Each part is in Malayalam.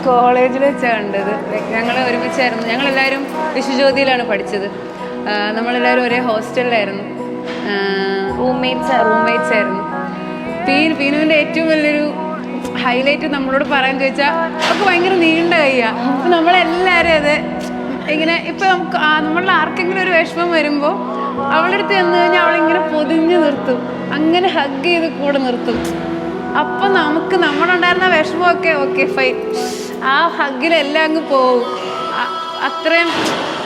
കോളേജിൽ വെച്ചാണ് കണ്ടത്. ഞങ്ങൾ ഒരുമിച്ചായിരുന്നു. ഞങ്ങളെല്ലാവരും വിശ്വജ്യോതിയിലാണ് പഠിച്ചത്. നമ്മളെല്ലാവരും ഒരേ ഹോസ്റ്റലിലായിരുന്നു. റൂംമേറ്റ്സ് ആയിരുന്നു. പീനുവിൻ്റെ ഏറ്റവും വലിയൊരു ഹൈലൈറ്റ് നമ്മളോട് പറയാൻ ചോദിച്ചാൽ അവൾക്ക് ഭയങ്കര നീണ്ട കയ്യാണ്. അപ്പം നമ്മളെല്ലാവരും അത് ഇങ്ങനെ ഇപ്പം നമുക്ക് നമ്മളുടെ ആർക്കെങ്കിലും ഒരു വിഷമം വരുമ്പോൾ അവളുടെ അടുത്ത് ചെന്ന് കഴിഞ്ഞാൽ അവളിങ്ങനെ പൊതിഞ്ഞ് നിർത്തും, അങ്ങനെ ഹഗ് ചെയ്ത് കൂടെ നിർത്തും. അപ്പം നമുക്ക് നമ്മളുണ്ടായിരുന്ന വിഷമമൊക്കെ ഓക്കെ ഫൈൻ, ആ ഹഗ്ഗിലെല്ലാം അങ്ങ് പോവും. അത്രയും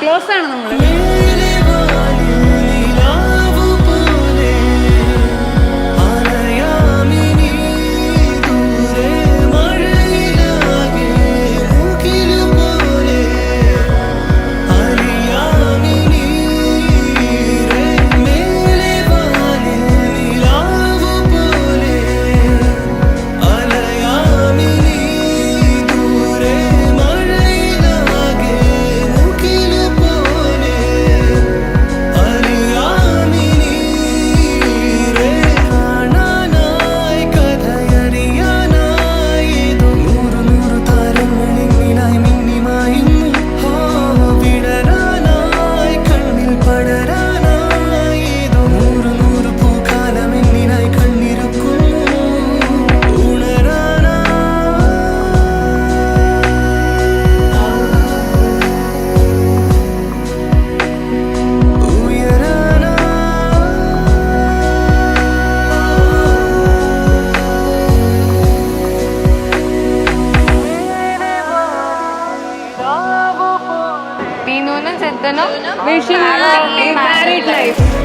ക്ലോസ് ആണ് നമ്മൾ. Wishing you a married life.